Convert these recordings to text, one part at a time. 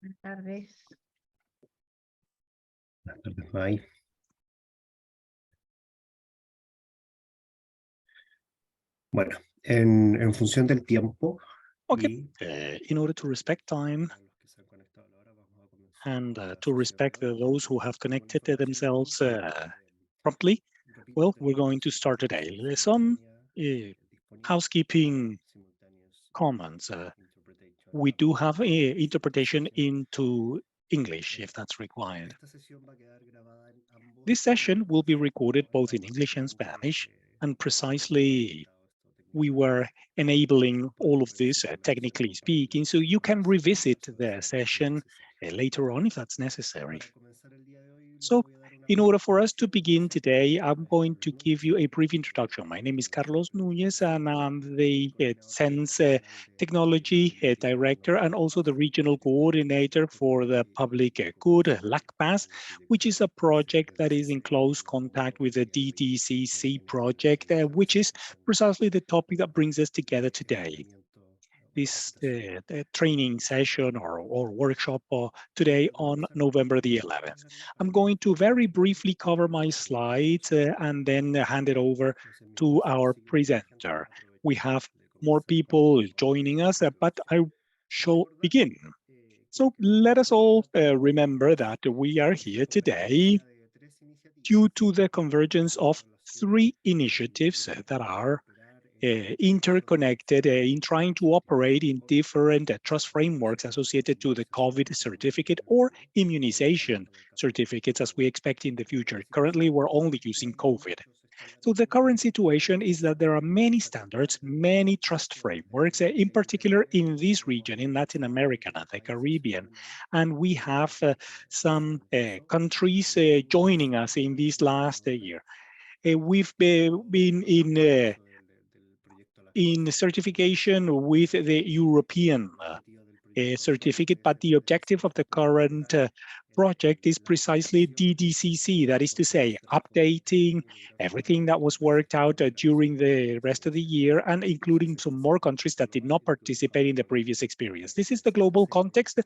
Buenas tardes. Buenas tardes, May. Bueno, en función del tiempo Okay, y in order to respect time para los que se han conectado a la hora, vamos a comenzar and con la to sesión respect de hoy those who have con connected información themselves promptly. promptly, Repito well, que we're la going to versión start en today. versión Some simultánea disponible housekeeping simultaneous comments. interpretation We do have interpretation sesión. into English if that's required. Esta sesión va a quedar grabada en ambos This session will be idiomas. recorded Ahora both in estamos English and esperando Spanish, and habilitado precisely esto we were técnicamente enabling para all of poder this seguir la sesión technically compartiendo speaking, so you can información en revisit caso de the ser session necesario. later on if that's necessary. Para comenzar el día de hoy les So voy a dar una in breve order for us to introducción. Yo begin soy today, Carlos I'm Núñez going to give you a brief introduction. My name is Carlos Núñez, and I'm the Sense Technology Director and also the Regional Coordinator for the Public Good, LACPAS, which is a project that is in close contact with the DDCC project, which is precisely the topic that brings us together today. This training session or workshop today on November the 11th. I'm going to very briefly cover my slides and then hand it over to our presenter. We have more people joining us, but I shall begin. So let us all remember that we are here today due to the convergence of three initiatives that are interconnected in trying to operate in different trust frameworks associated to the COVID certificate or immunization certificates as we expect in the future. Currently, we're only using COVID. So the current situation is that there are many standards, many trust frameworks, in particular in this region, in Latin America and the Caribbean. And we have some countries joining us in this last year. We've been in certification with the European certificate, but the objective of the current project is precisely DDCC, that is to say, updating everything that was worked out during the rest of the year and including some more countries that did not participate in the previous experience. This is the global context,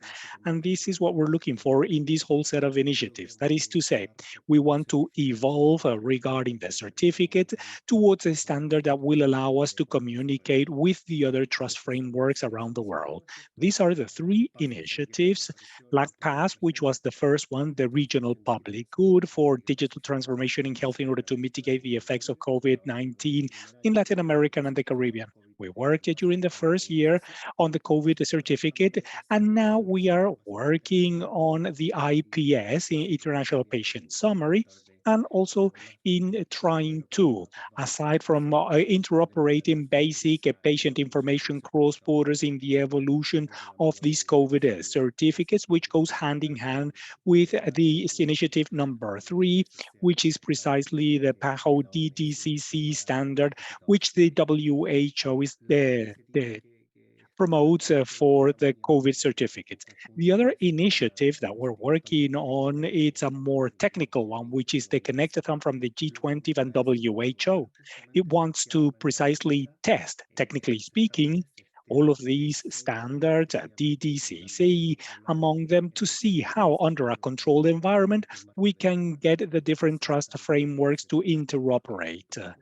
and this is what we're looking for in this whole set of initiatives. That is to say, we want to evolve regarding the certificate towards a standard that will allow us to communicate with the other trust frameworks around the world. These are the three initiatives. LACPAS, which was the first one, the regional public good for digital transformation in health in order to mitigate the effects of COVID-19 in Latin America and the Caribbean. We worked during the first year on the COVID certificate, and now we are working on the IPS, International Patient Summary, and also in trying to, aside from interoperating basic patient information cross borders in the evolution of these COVID certificates, which goes hand in hand with the initiative number 3, which is precisely the PAHO DDCC standard, which the WHO is the promotes for the COVID certificates. The other initiative that we're working on, it's a more technical one, which is the Connectathon from the G20 and WHO. It wants to precisely test, technically speaking, all of these standards at DDCC, among them to see how under a controlled environment, we can get the different trust frameworks to interoperate.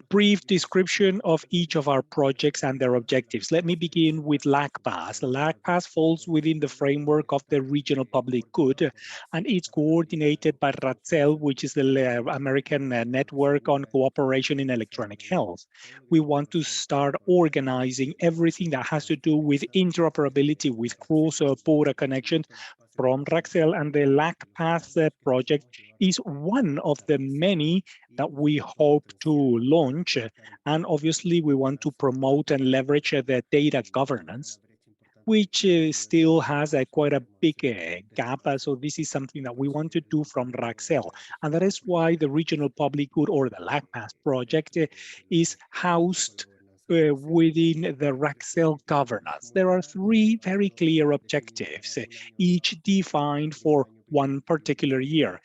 Brief description of each of our projects and their objectives. Let me begin with LACPAS. LACPAS falls within the framework of the regional public good, and it's coordinated by RATCEL, which is the American Network on Cooperation in Electronic Health. We want to start organizing everything that has to do with interoperability with cross-border connections from RATCEL, and the LACPAS project is one of the many that we hope to launch. And obviously, we want to promote and leverage the data governance, which still has quite a big gap. So this is something that we want to do from RACCEL. And that is why the Regional Public Good or the LACPAS project is housed within the RACCEL governance. There are three very clear objectives, each defined for one particular year.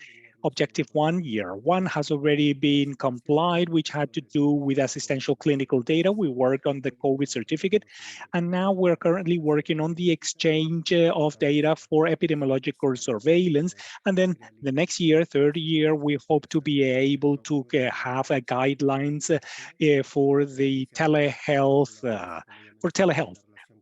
Objective 1, year 1 has already been complied, which had to do with assistential clinical data. We worked on the COVID certificate, and now we're currently working on the exchange of data for epidemiological surveillance. And then the next year, third year, we hope to be able to have guidelines for the telehealth,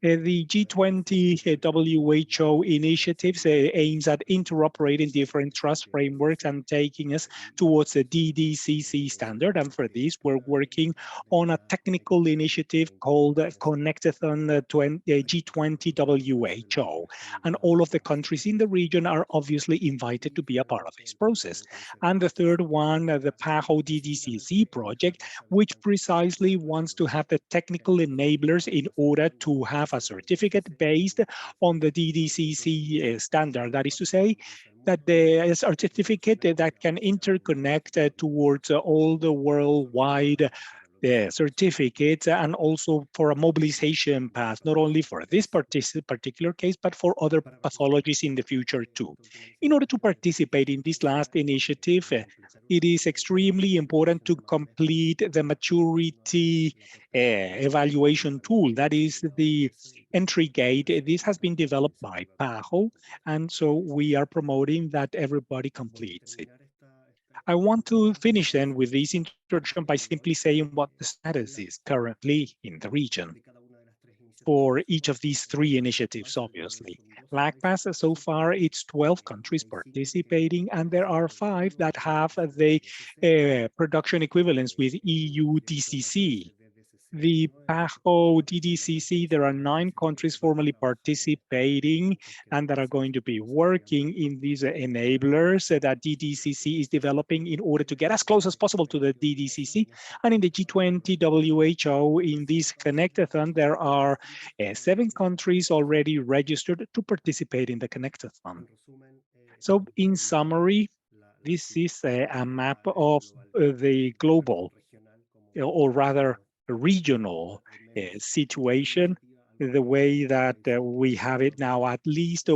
the G20 WHO initiatives aims at interoperating different trust frameworks and taking us towards the DDCC standard. And for this, we're working on a technical initiative called Connectathon G20 WHO. And all of the countries in the region are obviously invited to be a part of this process. And the third one, the PAHO DDCC project, which precisely wants to have the technical enablers in order to have a certificate based on the DDCC standard. That is to say, that the certificate that can interconnect towards all the worldwide certificates, and also for a mobilization path, not only for this particular case, but for other pathologies in the future too. In order to participate in this last initiative, it is extremely important to complete the maturity evaluation tool. That is the entry gate. This has been developed by PAHO, and so we are promoting that everybody completes it. I want to finish then with this introduction by simply saying what the status is currently in the region for each of these three initiatives, obviously. LACPAS, so far, it's 12 countries participating, and there are 5 that have the production equivalence with EU DCC. The PAHO DDCC, there are 9 countries formally participating and that are going to be working in these enablers that DDCC is developing in order to get as close as possible to the DDCC. And in the G20 WHO, in this Connectathon, there are 7 countries already registered to participate in the Connectathon. So in summary, this is a map of the global, or rather regional situation, the way that we have it now. At least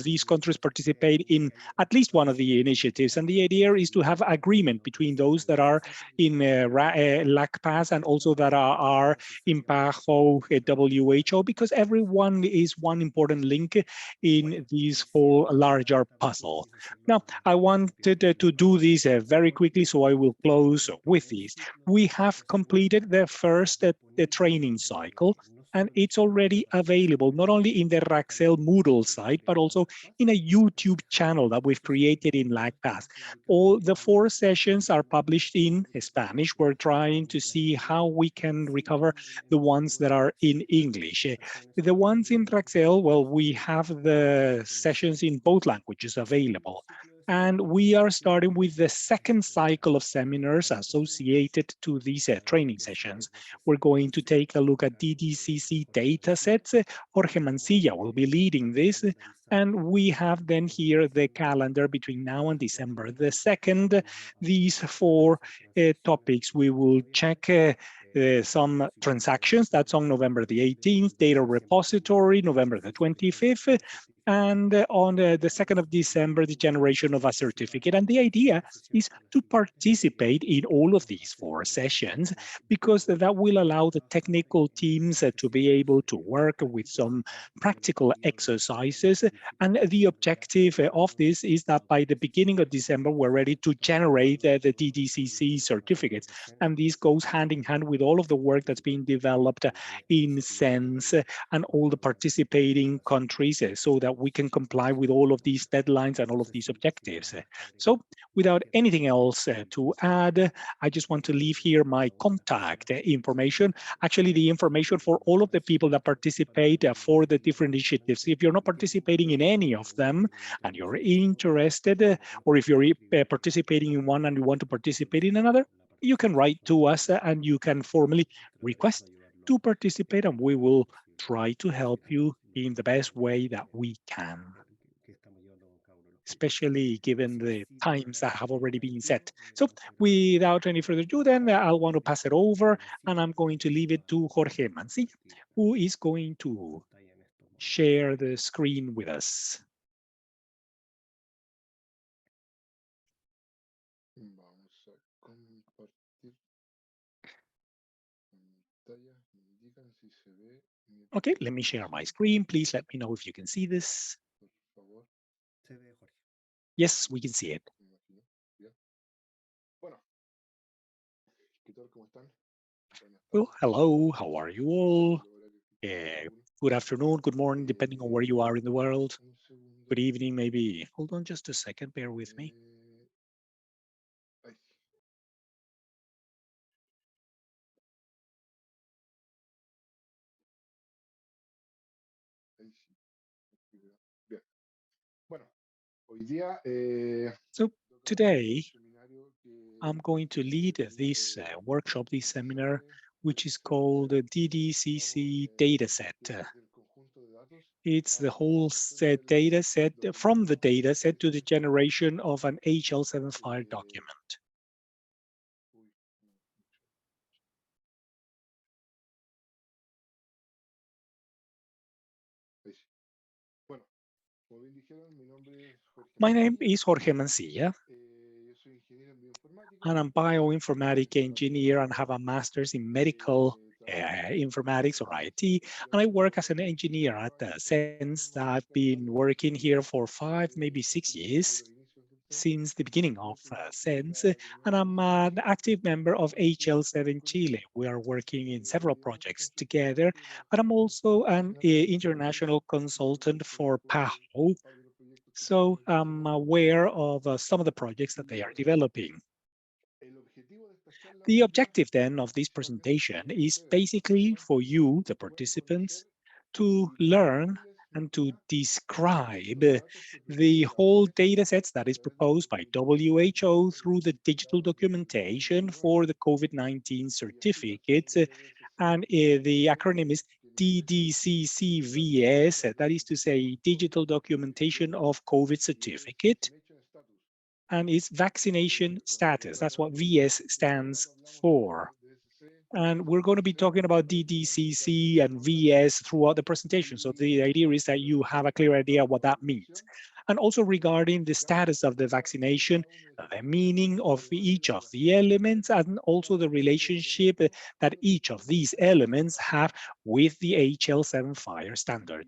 these countries participate in at least one of the initiatives. And the idea is to have agreement between those that are in LACPAS and also that are in PAHO WHO, because everyone is one important link in this whole larger puzzle. Now, I wanted to do this very quickly, so I will close with this. We have completed the first training cycle, and it's already available not only in the Raxel Moodle site, but also in a YouTube channel that we've created in LACPAS. All the 4 sessions are published in Spanish. We're trying to see how we can recover the ones that are in English. The ones in Raxel, well, we have the sessions in both languages available. And we are starting with the second cycle of seminars associated to these training sessions. We're going to take a look at DDCC datasets. Jorge Mansilla will be leading this. And we have then here the calendar between now and December the 2nd. These 4 topics, we will check some transactions. That's on November the 18th, data repository, November the 25th, and on the 2nd of December, the generation of a certificate. And the idea is to participate in all of these 4 sessions, because that will allow the technical teams to be able to work with some practical exercises. And the objective of this is that by the beginning of December, we're ready to generate the DDCC certificates. And this goes hand in hand with all of the work that's being developed in SENSE and all the participating countries, so that we can comply with all of these deadlines and all of these objectives. So without anything else to add, I just want to leave here my contact information. Actually, the information for all of the people that participate for the different initiatives. If you're not participating in any of them and you're interested, or if you're participating in one and you want to participate in another, you can write to us and you can formally request to participate, and we will try to help you in the best way that we can, especially given the times that have already been set. So without any further ado, then I'll want to pass it over, and I'm going to leave it to Jorge Mansilla, who is going to share the screen with us. Okay, let me share my screen. Please let me know if you can see this. Se ve, Jorge. Yes, we can see it. Well, hello, how are you all? Good afternoon, good morning, depending on where you are in the world. Good evening, maybe. Hold on just a second, bear with me. So today, I'm going to lead this workshop, this seminar, which is called the DDCC Dataset. It's the whole data set from the data set to the generation of an HL7 file document. My name is Jorge Mansilla, and I'm bioinformatic engineer and have a master's in medical informatics or IT, and I work as an engineer at Sense. I've been working here for 5, maybe 6 years since the beginning of Sense, and I'm an active member of HL7 Chile. We are working in several projects together, but I'm also an international consultant for PAHO, so I'm aware of some of the projects that they are developing. The objective then of this presentation is basically for you, the participants, to learn and to describe the whole data sets that is proposed by WHO through the digital documentation for the COVID-19 certificates. And the acronym is DDCCVS, that is to say, Digital Documentation of COVID Certificate, and its vaccination status. That's what VS stands for. And we're going to be talking about DDCC and VS throughout the presentation. So the idea is that you have a clear idea what that means. And also regarding the status of the vaccination, the meaning of each of the elements, and also the relationship that each of these elements have with the HL7 fire standard.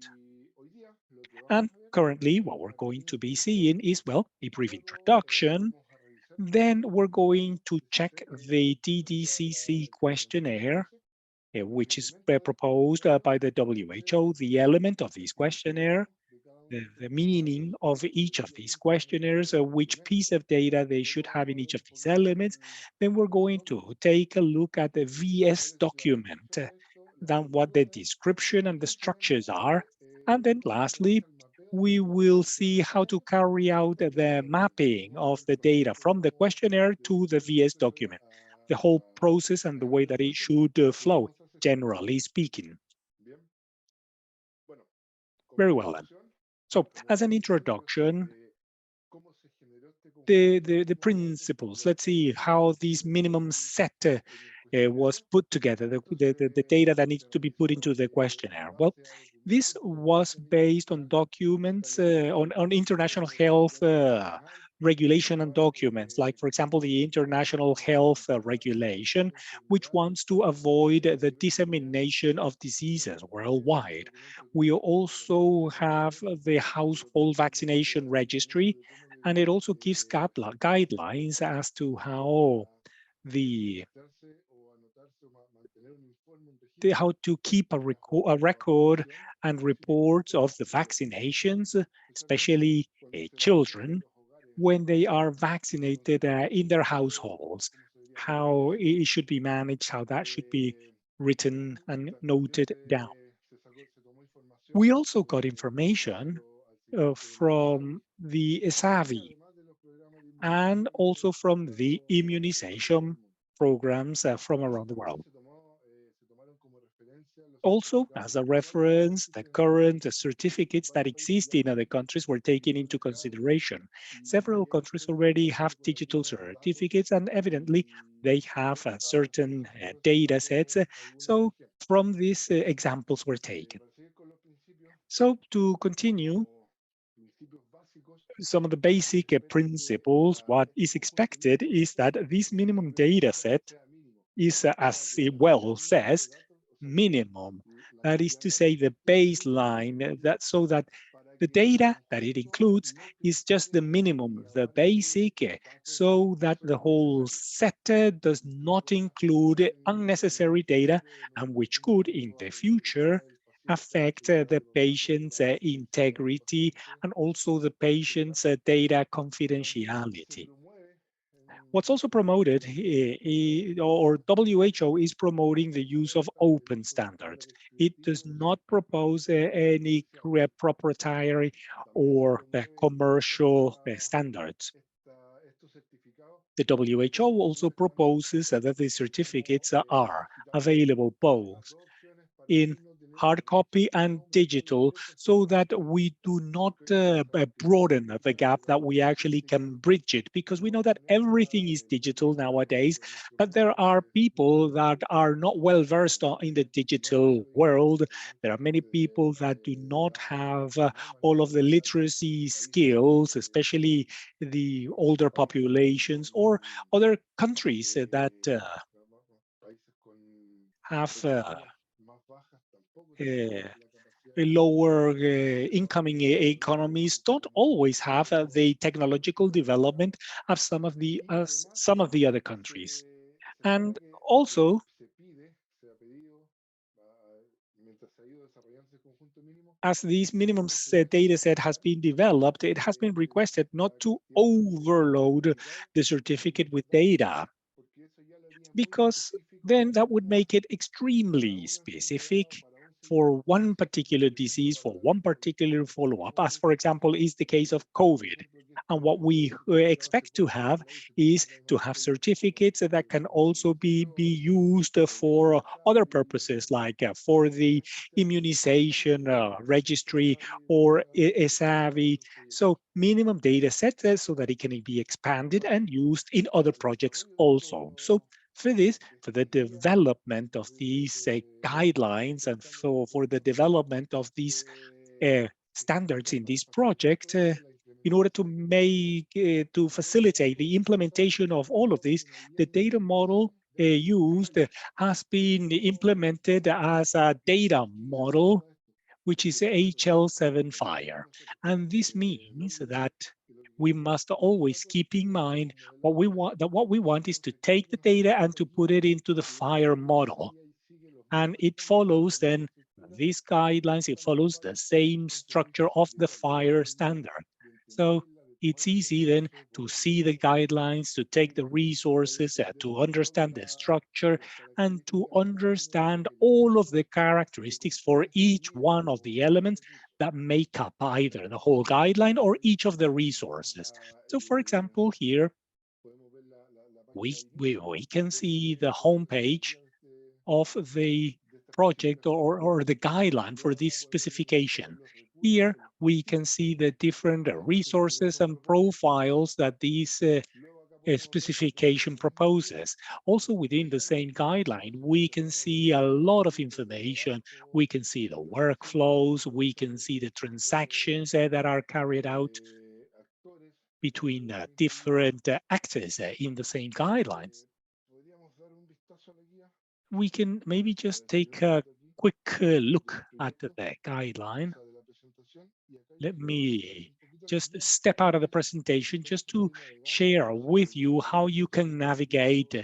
And currently, what we're going to be seeing is, well, a brief introduction. Then we're going to check the DDCC questionnaire, which is proposed by the WHO, the element of this questionnaire, the meaning of each of these questionnaires, which piece of data they should have in each of these elements. Then we're going to take a look at the VS document, then what the description and the structures are. And then lastly, we will see how to carry out the mapping of the data from the questionnaire to the VS document, the whole process and the way that it should flow, generally speaking. Very well then. So as an introduction, the principles, let's see how this minimum set was put together, the data that needs to be put into the questionnaire. Well, this was based on documents, on international health regulation and documents, like, for example, the International Health Regulation, which wants to avoid the dissemination of diseases worldwide. We also have the Household Vaccination Registry, and it also gives guidelines as to how how to keep a record and reports of the vaccinations, especially children, when they are vaccinated in their households, how it should be managed, how that should be written and noted down. We also got information from the ESAVI and also from the immunization programs from around the world. Also, as a reference, the current certificates that exist in other countries were taken into consideration. Several countries already have digital certificates, and evidently they have certain data sets. So from these examples were taken. So to continue, some of the basic principles, what is expected is that this minimum data set is, as it well says, minimum. That is to say, the baseline, that so that the data that it includes is just the minimum, the basic, so that the whole set does not include unnecessary data and which could, in the future, affect the patient's integrity and also the patient's data confidentiality. What's also promoted, or WHO is promoting the use of open standards. It does not propose any proprietary or commercial standards. The WHO also proposes that the certificates are available both in hard copy and digital, so that we do not broaden the gap, that we actually can bridge it, because we know that everything is digital nowadays, but there are people that are not well versed in the digital world. There are many people that do not have all of the literacy skills, especially the older populations or other countries that have lower incoming economies don't always have the technological development of some of the other countries. And also, as this minimum data set has been developed, it has been requested not to overload the certificate with data, because then that would make it extremely specific for one particular disease, for one particular follow-up, as for example is the case of COVID. And what we expect to have is to have certificates that can also be used for other purposes, like for the immunization registry or ESAVI. So minimum data set so that it can be expanded and used in other projects also. So for this, for the development of these guidelines and for the development of these standards in this project, in order to make, to facilitate the implementation of all of this, the data model used has been implemented as a data model, which is HL7 Fire. And this means that we must always keep in mind what we want, that what we want is to take the data and to put it into the Fire model. And it follows then these guidelines, it follows the same structure of the Fire standard. So it's easy then to see the guidelines, to take the resources, to understand the structure, and to understand all of the characteristics for each one of the elements that make up either the whole guideline or each of the resources. So for example, here, we can see the homepage of the project or the guideline for this specification. Here we can see the different resources and profiles that these specification proposes. Also within the same guideline, we can see a lot of information. We can see the workflows, we can see the transactions that are carried out between different actors in the same guidelines. We can maybe just take a quick look at the guideline. Let me just step out of the presentation just to share with you how you can navigate,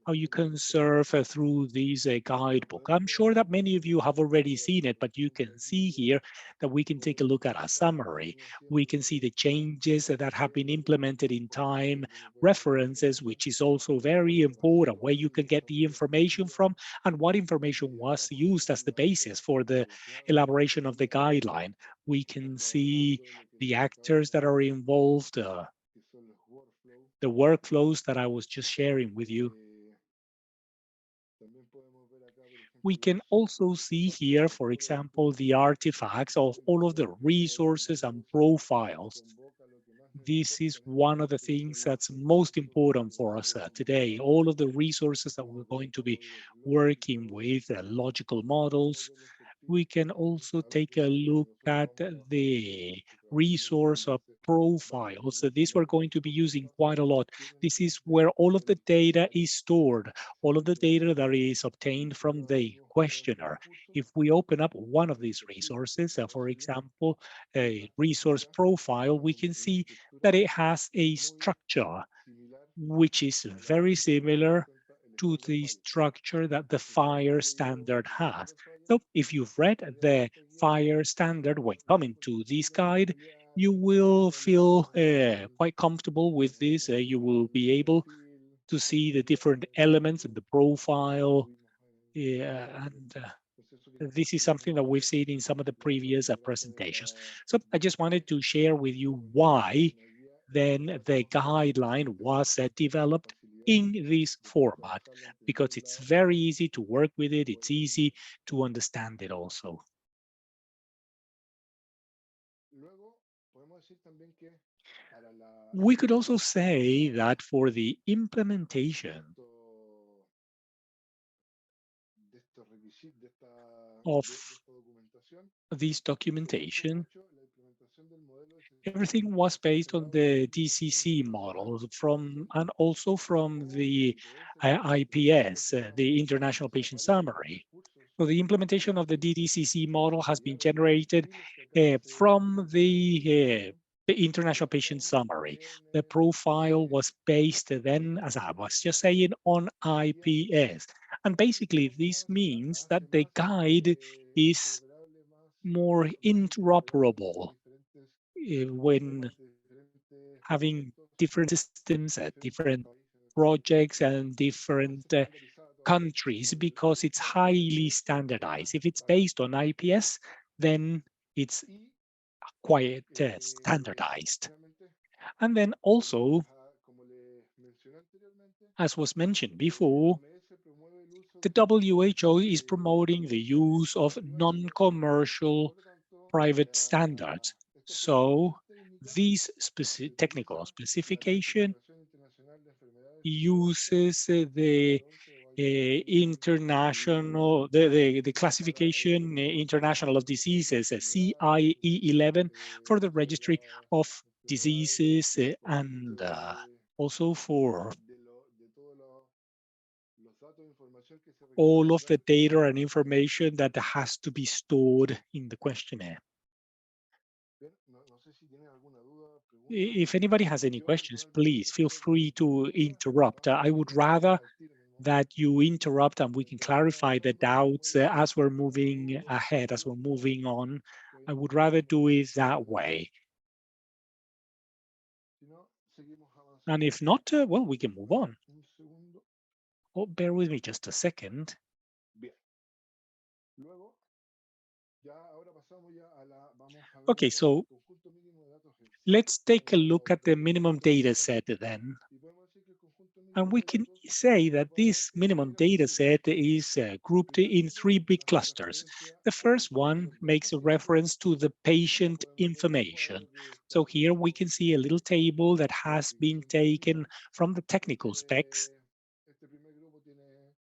how you can surf through this guidebook. I'm sure that many of you have already seen it, but you can see here that we can take a look at a summary. We can see the changes that have been implemented in time, references, which is also very important, where you can get the information from and what information was used as the basis for the elaboration of the guideline. We can see the actors that are involved, the workflows that I was just sharing with you. We can also see here, for example, the artifacts of all of the resources and profiles. This is one of the things that's most important for us today. All of the resources that we're going to be working with, logical models. We can also take a look at the resource of profiles. So these we're going to be using quite a lot. This is where all of the data is stored, all of the data that is obtained from the questionnaire. If we open up one of these resources, for example, a resource profile, we can see that it has a structure which is very similar to the structure that the fire standard has. So if you've read the fire standard when coming to this guide, you will feel quite comfortable with this. You will be able to see the different elements in the profile. And this is something that we've seen in some of the previous presentations. So I just wanted to share with you why then the guideline was developed in this format, because it's very easy to work with it. It's easy to understand it also. We could also say that for the implementation of this documentation, everything was based on the DCC model and also from the IPS, the International Patient Summary. So the implementation of the DDCC model has been generated from the International Patient Summary. The profile was based then, as I was just saying, on IPS. And basically, this means that the guide is more interoperable when having different systems, different projects, and different countries, because it's highly standardized. If it's based on IPS, then it's quite standardized. And then also, as was mentioned before, the WHO is promoting the use of non-commercial private standards. So this technical specification uses the the classification international of diseases, CIE 11, for the registry of diseases and also for all of the data and information that has to be stored in the questionnaire. If anybody has any questions, please feel free to interrupt. I would rather that you interrupt and we can clarify the doubts as we're moving ahead, as we're moving on. I would rather do it that way. And if not, well, we can move on. Oh, bear with me just a second. Okay, so let's take a look at the minimum data set then. And we can say that this minimum data set is grouped in three big clusters. The first one makes a reference to the patient information. So here we can see a little table that has been taken from the technical specs.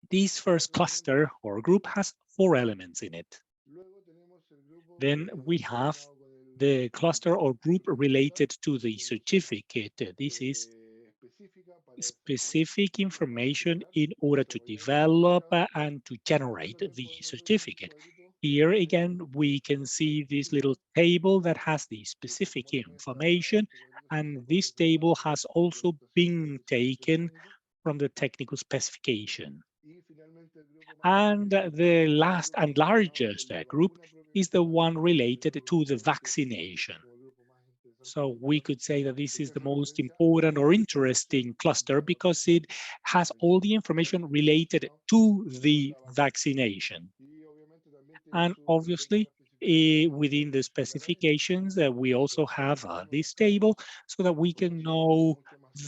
This first cluster or group has 4 elements in it. Then we have the cluster or group related to the certificate. This is specific information in order to develop and to generate the certificate. Here again, we can see this little table that has the specific information, and this table has also been taken from the technical specification. And the last and largest group is the one related to the vaccination. So we could say that this is the most important or interesting cluster because it has all the information related to the vaccination. And obviously, within the specifications, we also have this table so that we can know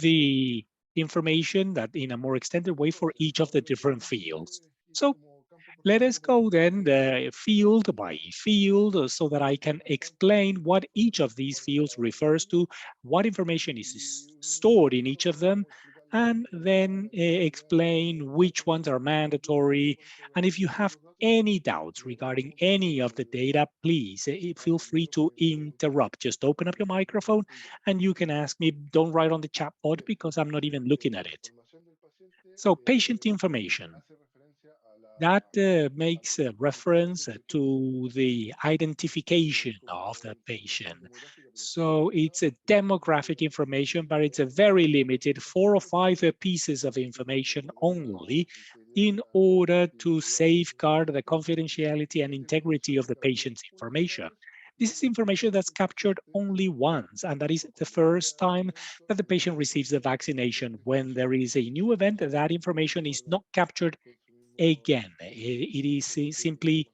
the information that in a more extended way for each of the different fields. So let us go then field by field so that I can explain what each of these fields refers to, what information is stored in each of them, and then explain which ones are mandatory. And if you have any doubts regarding any of the data, please feel free to interrupt. Just open up your microphone and you can ask me. Don't write on the chat board because I'm not even looking at it. So patient information. That makes a reference to the identification of the patient. So it's a demographic information, but it's a very limited 4 or 5 pieces of information only in order to safeguard the confidentiality and integrity of the patient's information. This is information that's captured only once, and that is the first time that the patient receives the vaccination. When there is a new event, that information is not captured again. It is simply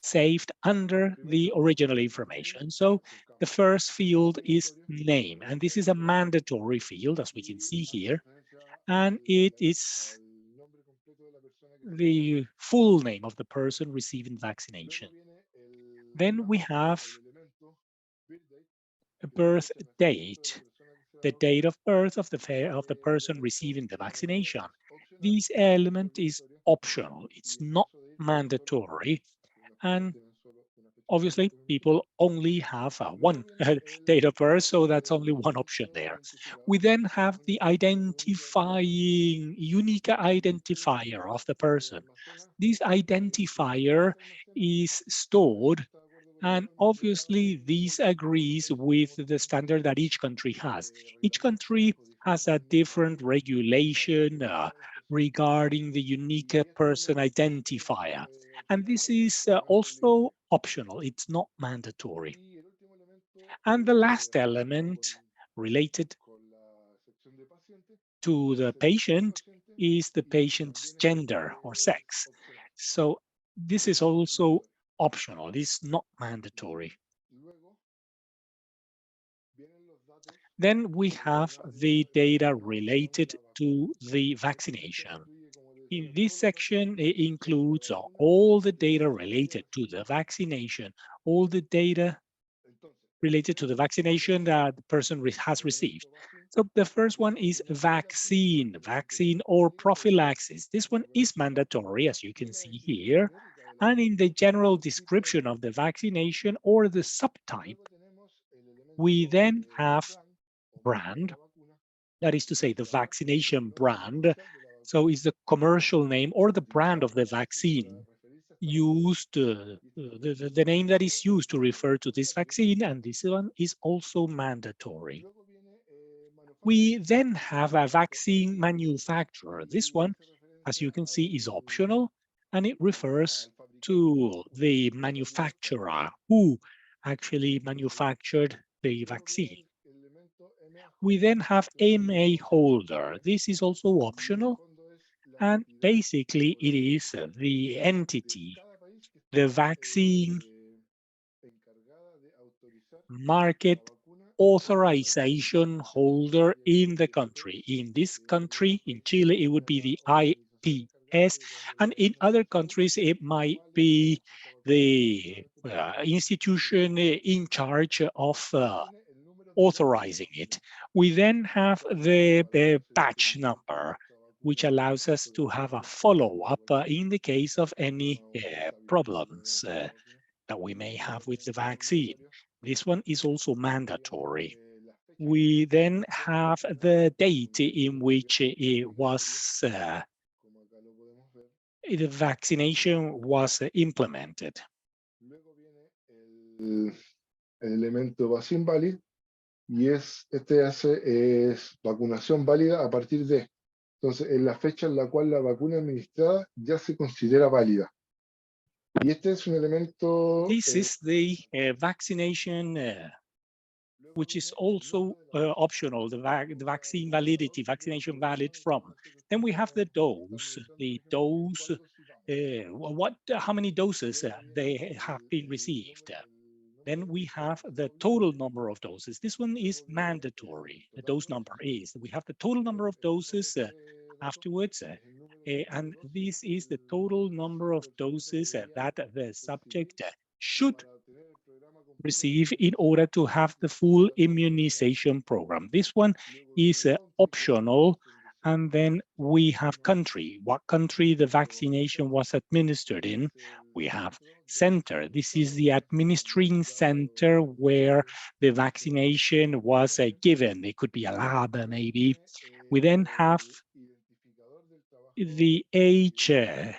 saved under the original information. So the first field is name, and this is a mandatory field, as we can see here, and it is the full name of the person receiving vaccination. Then we have a birth date, the date of birth of the person receiving the vaccination. This element is optional. It's not mandatory. And obviously, people only have one date of birth, so that's only one option there. We then have the identifying, unique identifier of the person. This identifier is stored, and obviously this agrees with the standard that each country has. Each country has a different regulation regarding the unique person identifier. And this is also optional, it's not mandatory. And the last element related to the patient is the patient's gender or sex. So this is also optional, it's not mandatory. Then we have the data related to the vaccination. In this section, it includes all the data related to the vaccination, all the data related to the vaccination that the person has received. So the first one is vaccine or prophylaxis. This one is mandatory, as you can see here. And in the general description of the vaccination or the subtype, we then have brand, that is to say the vaccination brand. So is the commercial name or the brand of the vaccine used, the name that is used to refer to this vaccine, and this one is also mandatory. We then have a vaccine manufacturer. This one, as you can see, is optional, and it refers to the manufacturer who actually manufactured the vaccine. We then have MA holder. This is also optional, and basically it is the entity, the vaccine market authorization holder in the country. In this country, in Chile, it would be the IPS, and in other countries, it might be the institution in charge of authorizing it. We then have the batch number, which allows us to have a follow-up in the case of any problems that we may have with the vaccine. This one is also mandatory. We then have the date in which it was the vaccination was implemented. El elemento vaccine valid, y es vacunación válida a partir de. Entonces, en la fecha en la cual la vacuna administrada ya se considera válida. Y este es un elemento. This is the vaccination, which is also optional, the vaccine validity, vaccination valid from. Then we have the dose, how many doses they have been received. Then we have the total number of doses. This one is mandatory. The dose number is. We have the total number of doses afterwards. And this is the total number of doses that the subject should receive in order to have the full immunization program. This one is optional, And then we have country, what country the vaccination was administered in. We have center. This is the administering center where the vaccination was given. It could be a lab, maybe. We then have the HW.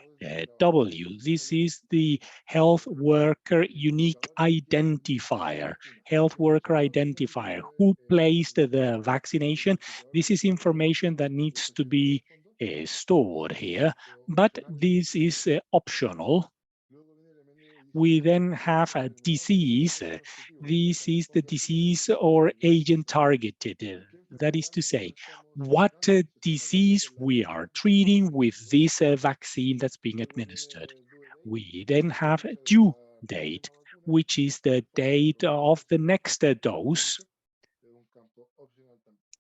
This is the health worker unique identifier. Health worker identifier. Who placed the vaccination? This is information that needs to be stored here, but this is optional. We then have a disease. This is the disease or agent targeted. That is to say, what disease we are treating with this vaccine that's being administered. We then have a due date, which is the date of the next dose.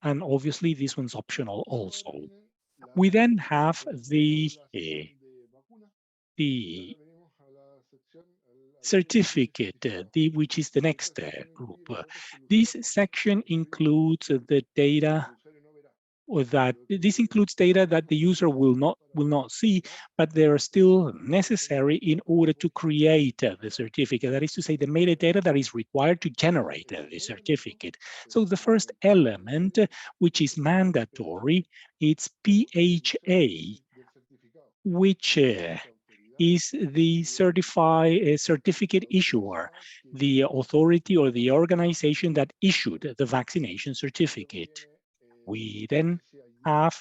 And obviously, this one's optional also. We then have the certificate, which is the next group. This section includes the data this includes data that the user will not see, but they are still necessary in order to create the certificate. That is to say, the metadata that is required to generate the certificate. So the first element, which is mandatory, it's PHA, which is the certificate issuer, the authority or the organization that issued the vaccination certificate. We then have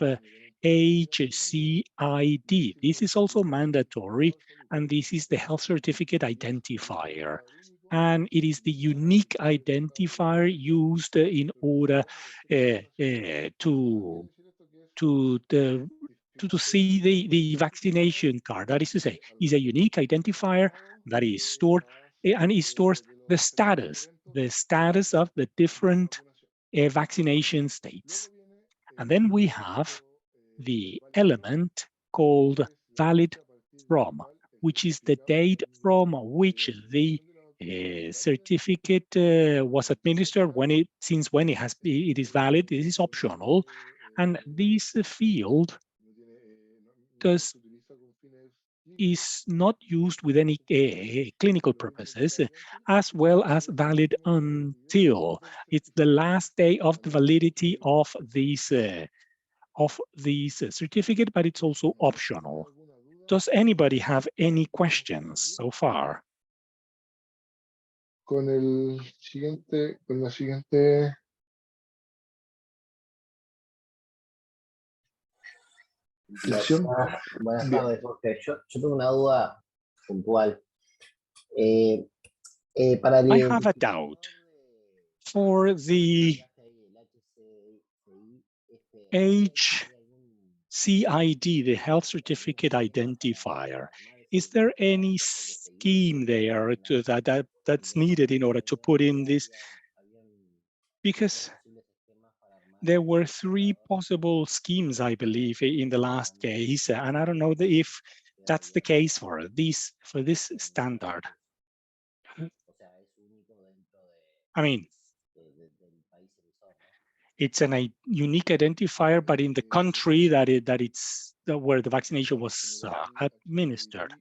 HCID. This is also mandatory, and this is the health certificate identifier. And it is the unique identifier used in order to see the vaccination card. That is to say, is a unique identifier that is stored, and it stores the status of the different vaccination states. And then we have the element called valid from, which is the date from which the certificate was administered, since when it is valid. This is optional, and this field is not used with any clinical purposes, as well as valid until. It's the last day of the validity of this certificate, but it's also optional. Does anybody have any questions so far? Con la siguiente. Buenas tardes, Jorge. Yo tengo una duda puntual. I have a doubt. For the HCID, the Health Certificate Identifier, is there any scheme there that's needed in order to put in this? Because there were 3 possible schemes, I believe, in the last case, and I don't know if that's the case for this standard. I mean, it's a unique identifier, but in the country where the vaccination was administered.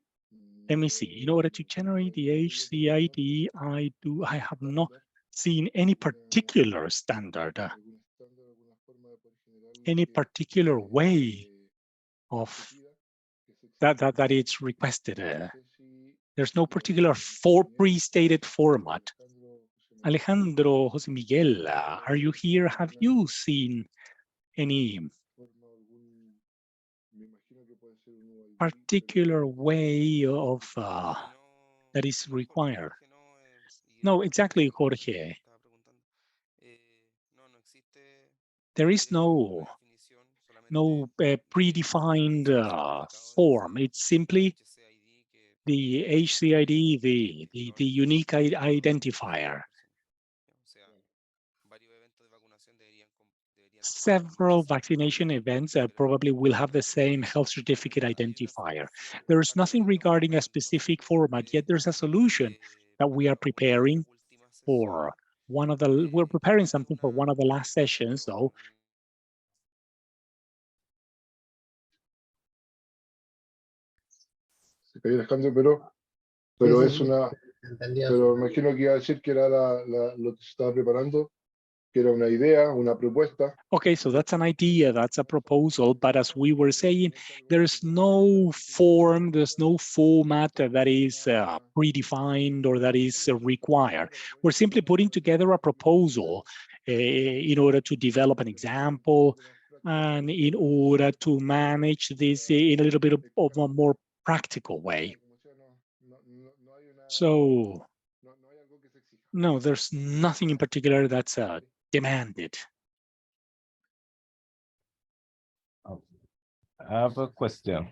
Let me see. In order to generate the HCID, I have not seen any particular standard, any particular way of that it's requested. There's no particular pre-stated format. Alejandro, Jose Miguel, are you here? Have you seen any particular way of that is required? No, exactly, Jorge. There is no predefined form. It's simply the HCID, the unique identifier. Several vaccination events probably will have the same health certificate identifier. There is nothing regarding a specific format, yet there's a solution that we are preparing for we're preparing something for one of the last sessions, though, se cayó el cambio, pero Sí, es sí, una, entendido. pero me imagino que iba a decir que era lo que se estaba preparando, que era una idea, una propuesta. Okay, so that's an idea, that's a proposal, but as we were saying, there's no form, there's no format that is predefined or that is required. We're simply putting together a proposal in order to develop an example and in order to manage this in a little bit of a more practical way. So, no, there's nothing in particular that's demanded. I have a question.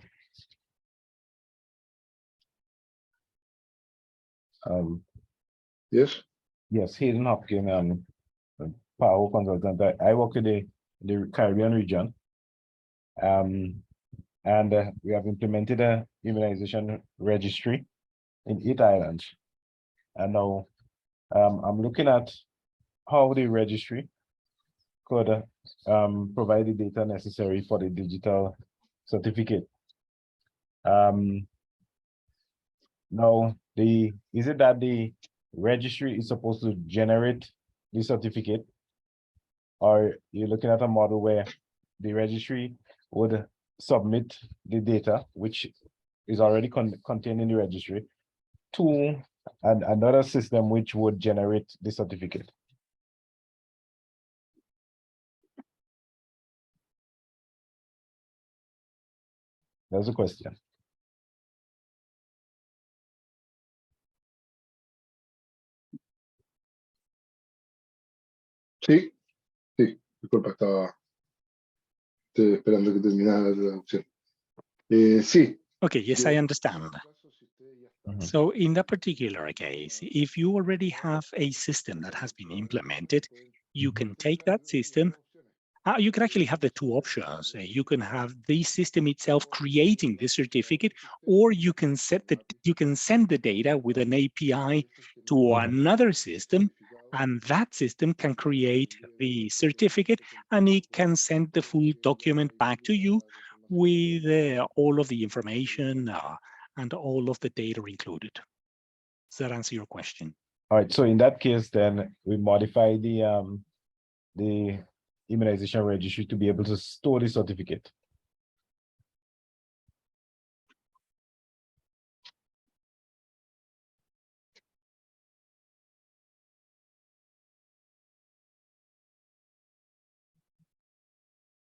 Yes. Yes, Hayden Hopkins, power consultant. I work in the Caribbean region. And we have implemented a immunization registry in 8 islands. And now I'm looking at how the registry could provide the data necessary for the digital certificate. Now, is it that the registry is supposed to generate the certificate, or you're looking at a model where the registry would submit the data, which is already contained in the registry, to another system which would generate the certificate? That's a question. Sí, disculpa, estaba esperando que terminara la traducción. Sí. Okay, yes, I understand. So in that particular case, if you already have a system that has been implemented, you can take that system. You can actually have the two options. You can have the system itself creating the certificate, or you can send the data with an API to another system, and that system can create the certificate, and it can send the full document back to you with all of the information and all of the data included. Does that answer your question? All right. So in that case, then we modify the immunization registry to be able to store the certificate.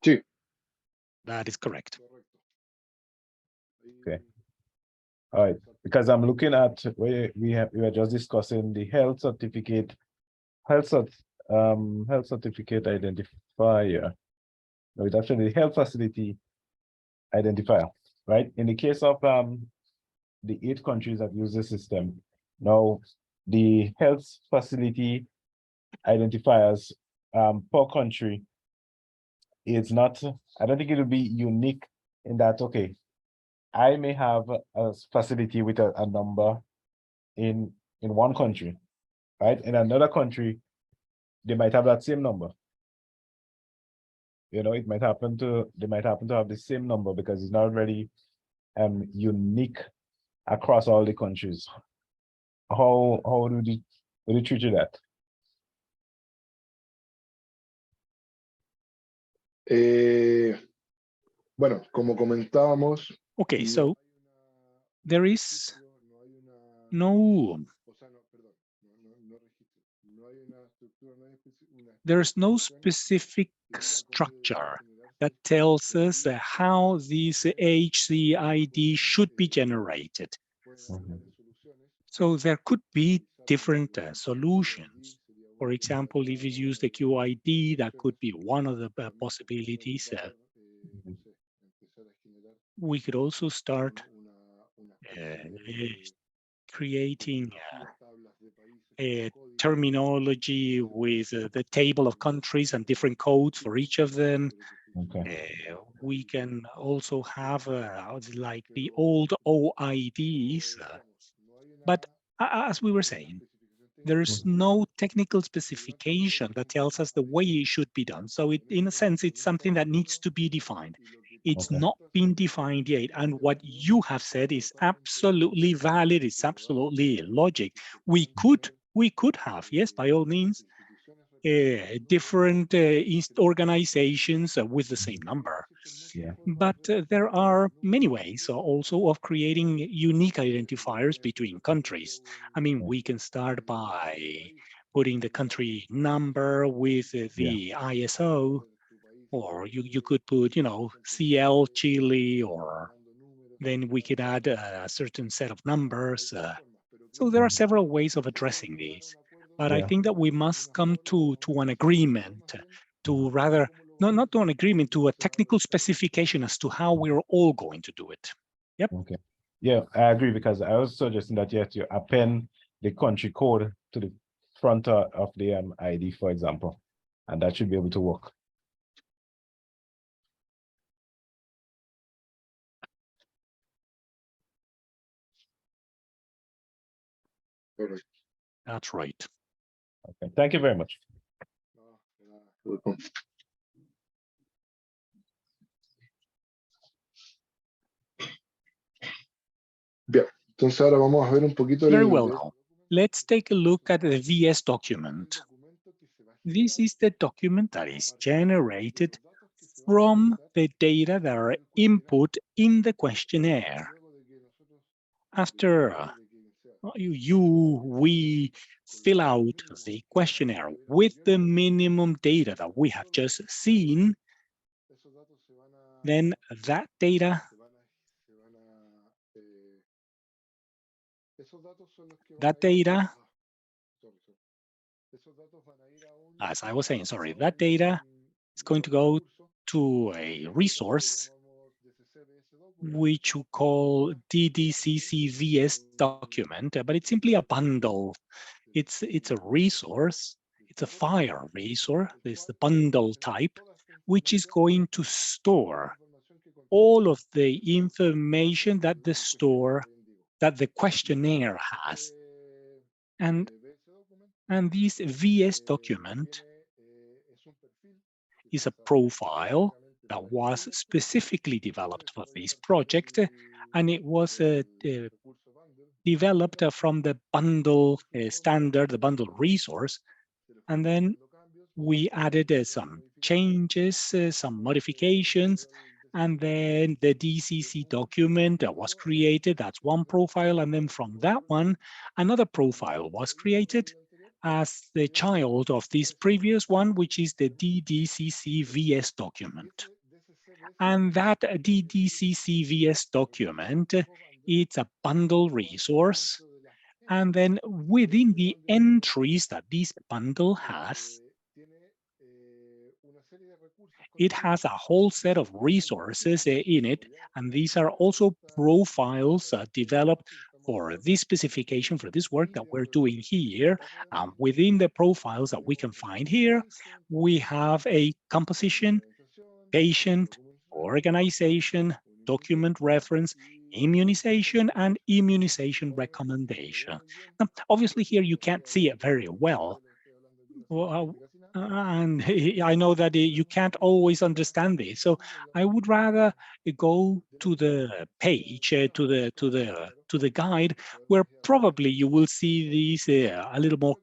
Sí. That is correct. Okay. All right, because I'm looking at where we were just discussing the health certificate identifier. No, it's actually the health facility identifier, right? In the case of the 8 countries that use the system, now the health facility identifiers per country is not, I don't think it will be unique in that, okay, I may have a facility with a number in one country, right? In another country, they might have that same number. You know, they might happen to have the same number because it's not really unique across all the countries. How do you treat that? Bueno, como comentábamos. Okay, so there is no specific structure that tells us how this HCID should be generated. So there could be different solutions. For example, if you use the QID, that could be one of the possibilities. We could also start creating a terminology with the table of countries and different codes for each of them. Okay. We can also have like the old OIDs, but as we were saying, there is no technical specification that tells us the way it should be done. So in a sense, it's something that needs to be defined. It's Okay. not been defined yet. And what you have said is absolutely valid. It's absolutely logic. We could have, yes, by all means, different organizations with the same number. Yeah. But there are many ways also of creating unique identifiers between countries. I mean, we can start by putting the country number with the ISO, or you could put, you know, CL Chile, or then we could add a certain set of numbers. So there are several ways of addressing these. But I Yeah. think that we must come to an agreement, to rather, not to an agreement, to a technical specification as to how we're all going to do it. Yep. Okay. Yeah, I agree, because I was suggesting that you have to append the country code to the front of the ID, for example, and that should be able to work. Correct. That's right. Okay. Thank you very much. Welcome. Bien, entonces ahora vamos a ver un poquito Very well now. Let's take a look at the VS document. This is the document that is generated from the data that are input in the questionnaire. After we fill out the questionnaire with the minimum data that we have just seen, then that data as I was saying, sorry, that data is going to go to a resource which we call DDCC VS document, but it's simply a bundle. It's a resource, it's a file resource, it's the bundle type, which is going to store all of the information that the questionnaire has. And this VS document is a profile that was specifically developed for this project, and it was developed from the bundle standard, the bundle resource, and then we added some changes, some modifications, and then the DCC document was created. That's one profile, and then from that one, another profile was created as the child of this previous one, which is the DDCC VS document. And that DDCC VS document, it's a bundle resource. And then within the entries that this bundle has, it has a whole set of resources in it, and these are also profiles developed for this specification, for this work that we're doing here. Within the profiles that we can find here, we have a composition, patient, organization, document reference, immunization, and immunization recommendation. Now, obviously here you can't see it very well. And I know that you can't always understand this, so I would rather go to the page, to the guide, where probably you will see these a little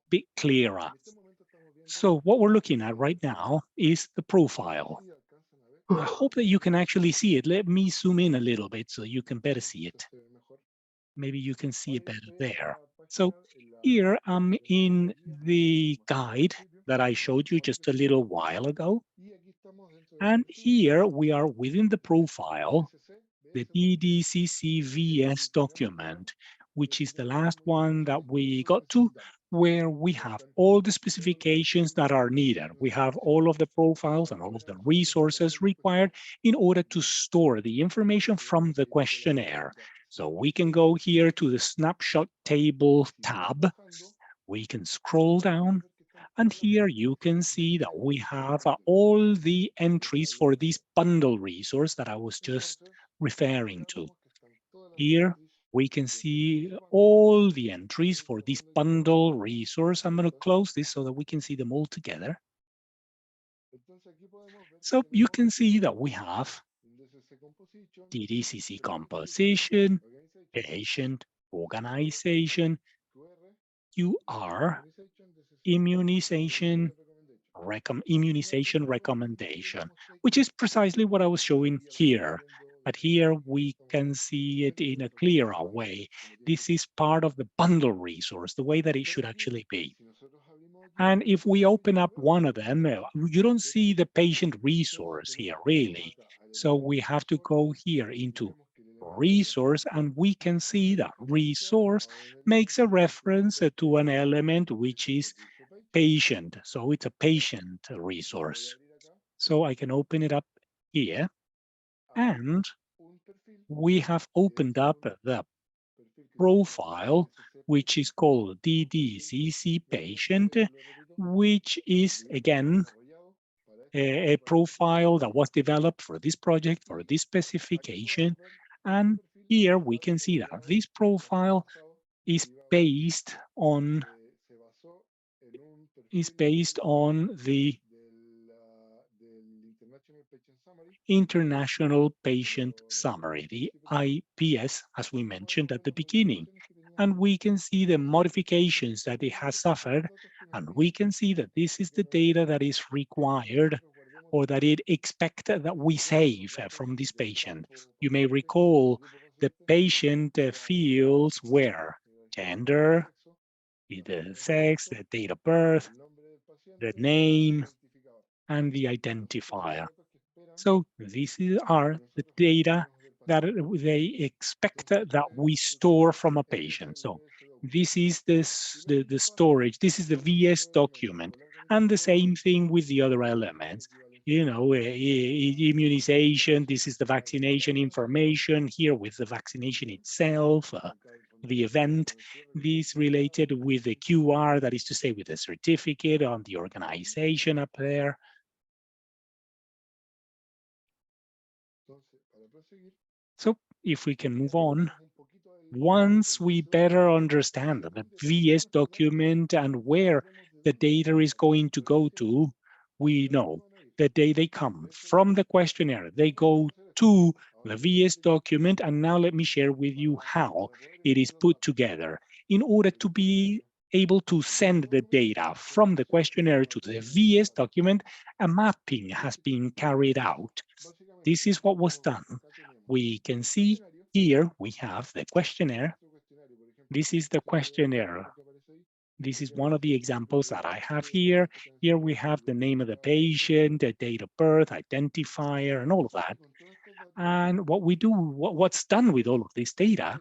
bit clearer. So what we're looking at right now is the profile. I hope that you can actually see it. Let me zoom in a little bit so you can better see it. Maybe you can see it better there. So here I'm in the guide that I showed you just a little while ago. And here we are within the profile, the DDCC VS document, which is the last one that we got to, where we have all the specifications that are needed. We have all of the profiles and all of the resources required in order to store the information from the questionnaire. So we can go here to the snapshot table tab. We can scroll down, and here you can see that we have all the entries for this bundle resource that I was just referring to. Here we can see all the entries for this bundle resource. I'm going to close this so that we can see them all together. So you can see that we have DDCC composition, patient, organization, QR, immunization, immunization recommendation, which is precisely what I was showing here. But here we can see it in a clearer way. This is part of the bundle resource, the way that it should actually be. And if we open up one of them, you don't see the patient resource here, really. So we have to go here into resource, and we can see that resource makes a reference to an element which is patient. So it's a patient resource. So I can open it up here, and we have opened up the profile, which is called DDCC patient, which is, again, a profile that was developed for this project, for this specification. And here we can see that this profile is based on the International Patient Summary, the IPS, as we mentioned at the beginning. And we can see the modifications that it has suffered, and we can see that this is the data that is required or that it expected that we save from this patient. You may recall the patient fields were gender, the sex, the date of birth, the name, and the identifier. So these are the data that they expect that we store from a patient. So this is the storage. This is the VS document. And the same thing with the other elements. You know, immunization, this is the vaccination information here with the vaccination itself, the event, this related with the QR, that is to say with the certificate on the organization up there. So if we can move on, once we better understand the VS document and where the data is going to go to, we know that they come from the questionnaire, they go to the VS document, and now let me share with you how it is put together. In order to be able to send the data from the questionnaire to the VS document, a mapping has been carried out. This is what was done. We can see here we have the questionnaire. This is the questionnaire. This is one of the examples that I have here. Here we have the name of the patient, the date of birth, identifier, and all of that. And what we do, what's done with all of this data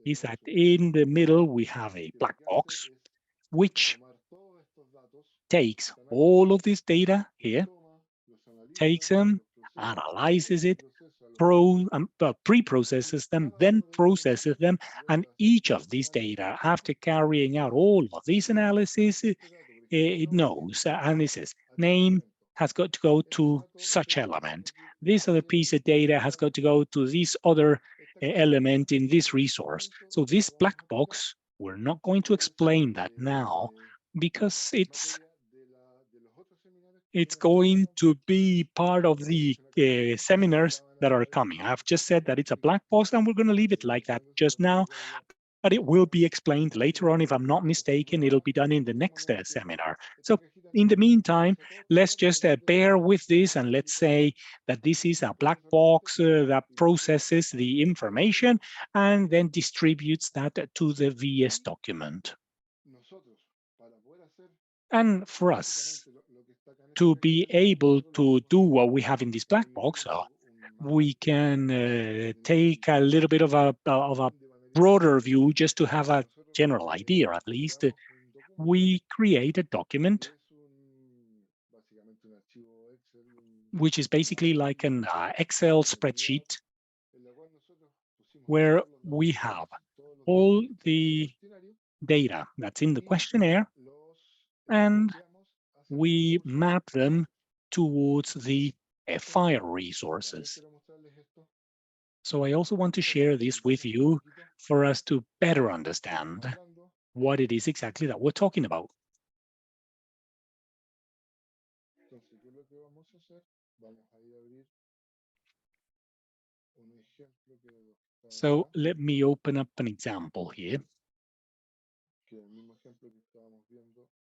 is that in the middle we have a black box, which takes all of this data here, takes them, analyzes it, pre-processes them, then processes them, and each of these data, after carrying out all of these analyses, it knows, and it says, name has got to go to such element. This other piece of data has got to go to this other element in this resource. So this black box, we're not going to explain that now because it's going to be part of the seminars that are coming. I've just said that it's a black box, and we're going to leave it like that just now, but it will be explained later on. If I'm not mistaken, it'll be done in the next seminar. So in the meantime, let's just bear with this, and let's say that this is a black box that processes the information and then distributes that to the VS document. And for us to be able to do what we have in this black box, we can take a little bit of a broader view just to have a general idea, at least. We create a document which is basically like an Excel spreadsheet where we have all the data that's in the questionnaire, and we map them towards the file resources. So I also want to share this with you for us to better understand what it is exactly that we're talking about. So let me open up an example here,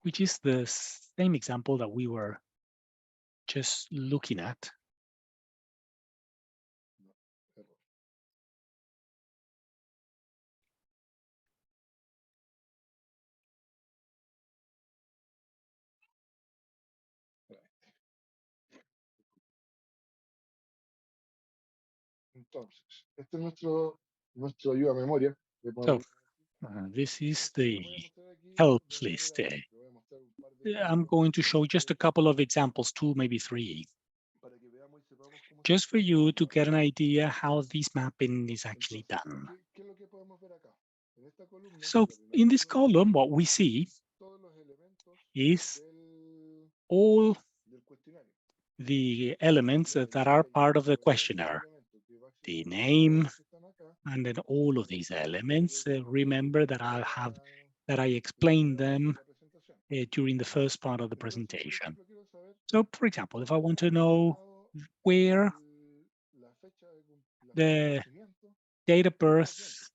which is the same example that we were just looking at. Entonces, este es nuestro ayuda a memoria. So this is the help list. I'm going to show just a couple of examples, 2, maybe 3, just for you to get an idea how this mapping is actually done. So in this column, what we see is all the elements that are part of the questionnaire, the name, and then all of these elements. Remember that I explained them during the first part of the presentation. So, for example, if I want to know where the date of birth,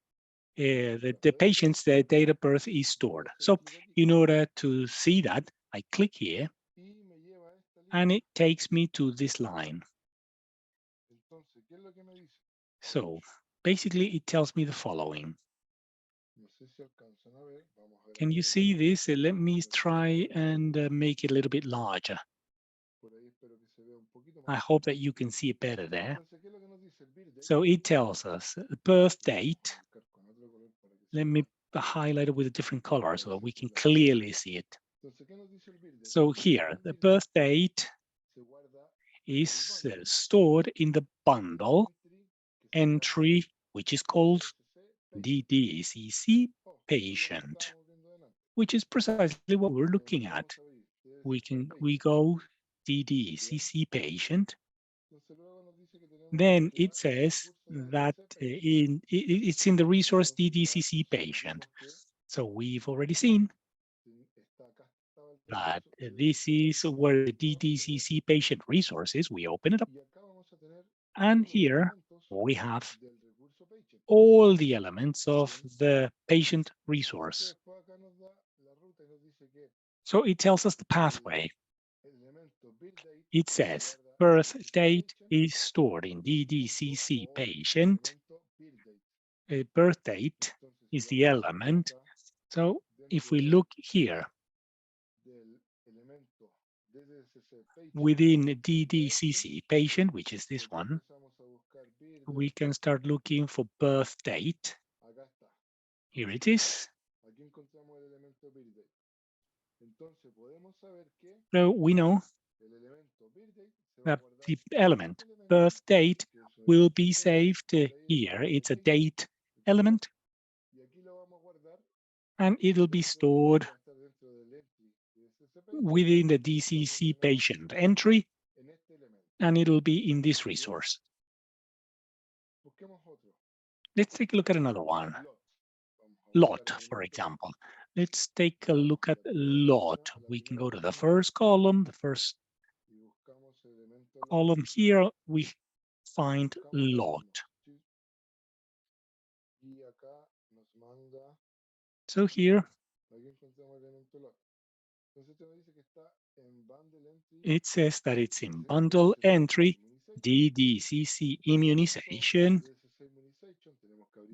the patient's date of birth is stored. So, in order to see that, I click here, and it takes me to this line. So basically, it tells me the following. Can you see this? Let me try and make it a little bit larger. I hope that you can see it better there. So it tells us the birth date. Let me highlight it with a different color so that we can clearly see it. So here, the birth date is stored in the bundle entry, which is called DDCC patient, which is precisely what we're looking at. We go DDCC patient. Then it says that it's in the resource DDCC patient. So we've already seen that this is where the DDCC patient resource is. We open it up. And here we have all the elements of the patient resource. So it tells us the pathway. It says birth date is stored in DDCC patient. Birth date is the element. So if we look here, within DDCC patient, which is this one, we can start looking for birth date. Here it is. So we know that the element birth date will be saved here. It's a date element, and it'll be stored within the DCC patient entry, and it'll be in this resource. Let's take a look at another one. Lot, for example. Let's take a look at lot. We can go to the first column, the first column here, we find lot. So here, it says that it's in bundle entry, DDCC immunization.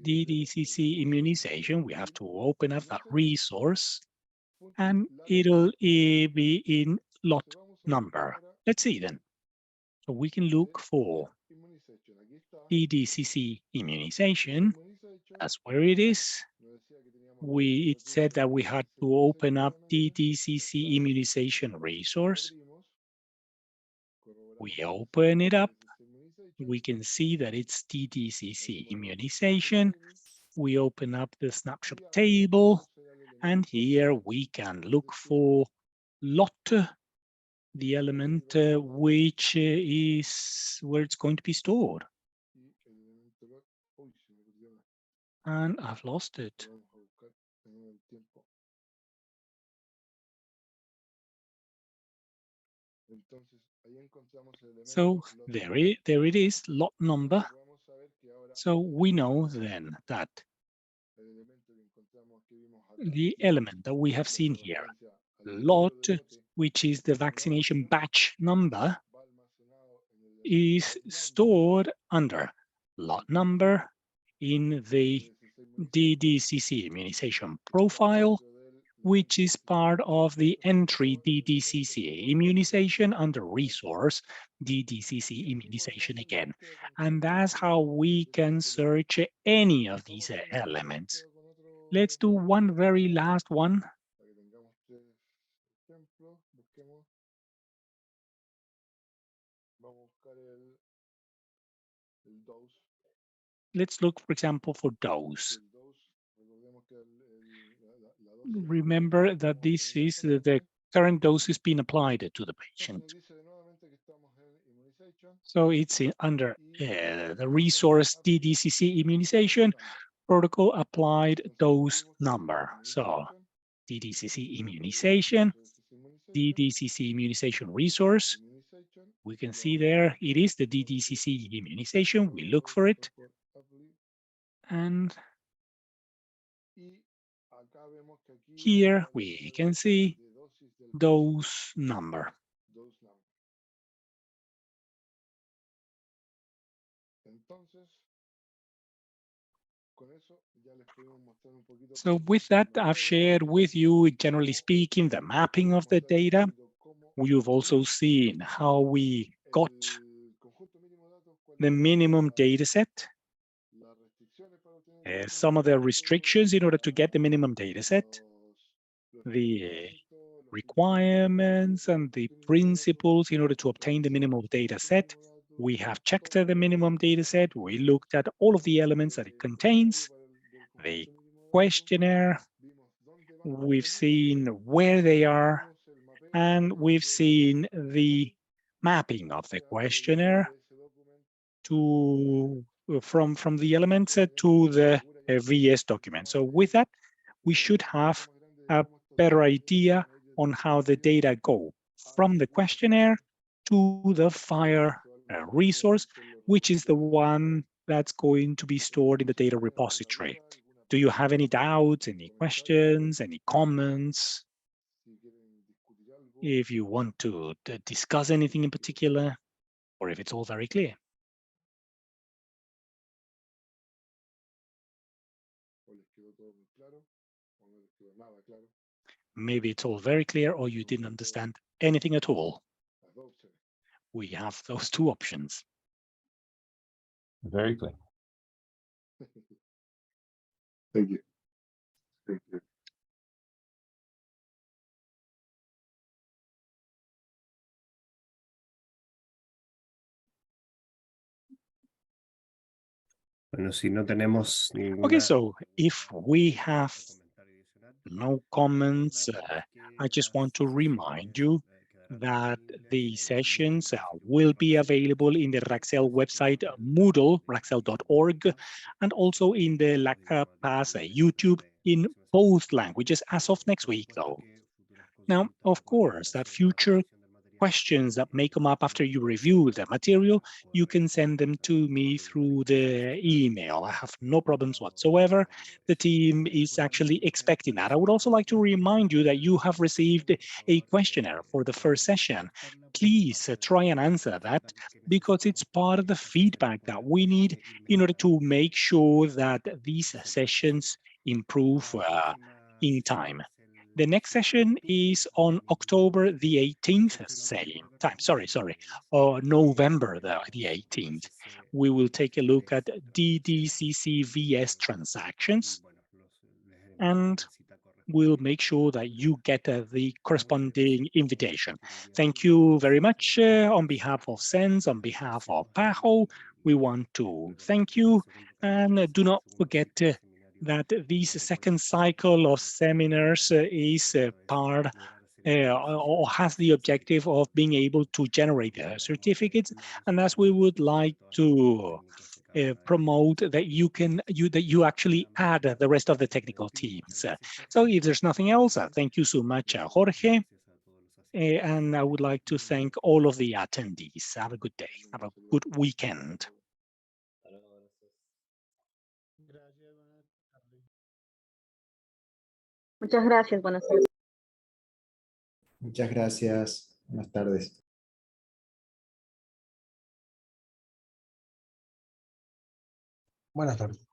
DDCC immunization, we have to open up that resource, and it'll be in lot number. Let's see then. So we can look for DDCC immunization. That's where it is. It said that we had to open up DDCC immunization resource. We open it up. We can see that it's DDCC immunization. We open up the snapshot table, and here we can look for lot, the element which is where it's going to be stored. And I've lost it. So there it is, lot number. So we know then that the element that we have seen here, lot, which is the vaccination batch number, is stored under lot number in the DDCC immunization profile, which is part of the entry DDCC immunization under resource DDCC immunization again. And that's how we can search any of these elements. Let's do one very last one. Let's look, for example, for dose. Remember that this is the current dose is being applied to the patient. So it's under the resource DDCC immunization protocol applied dose number. So DDCC immunization, DDCC immunization resource. We can see there it is the DDCC immunization. We look for it. And here we can see dose number. So with that, I've shared with you, generally speaking, the mapping of the data. You've also seen how we got the minimum data set, some of the restrictions in order to get the minimum data set, the requirements and the principles in order to obtain the minimum data set. We have checked the minimum data set. We looked at all of the elements that it contains, the questionnaire. We've seen where they are, and we've seen the mapping of the questionnaire to from the elements to the VS document. So with that, we should have a better idea on how the data go from the questionnaire to the FHIR resource, which is the one that's going to be stored in the data repository. Do you have any doubts, any questions, any comments? If you want to discuss anything in particular, or if it's all very clear. Maybe it's all very clear or you didn't understand anything at all. We have those two options. Very clear. Thank you. Thank you. Bueno, si no tenemos Okay, ninguna so if we have no comments, I just want to remind you that the sessions will be available in the Raxel website, Moodle, raxel.org, and also in the LACPAS YouTube in both languages as of next week, though. Now, of course, that future questions that may come up after you review the material, you can send them to me through the email. I have no problems whatsoever. The team is actually expecting that. I would also like to remind you that you have received a questionnaire for the first session. Please try and answer that because it's part of the feedback that we need in order to make sure that these sessions improve in time. The next session is on October the 18th, same time, November the 18th. We will take a look at DDCC VS transactions, and we'll make sure that you get the corresponding invitation. Thank you very much on behalf of SENS, on behalf of PAHO. We want to thank you, and do not forget that this second cycle of seminars is part or has the objective of being able to generate certificates, and as we would like to promote that you actually add the rest of the technical teams. So if there's nothing else, thank you so much, Jorge, and I would like to thank all of the attendees. Have a good day. Have a good weekend. Muchas gracias, buenas tardes. Muchas gracias. Buenas tardes. Buenas tardes.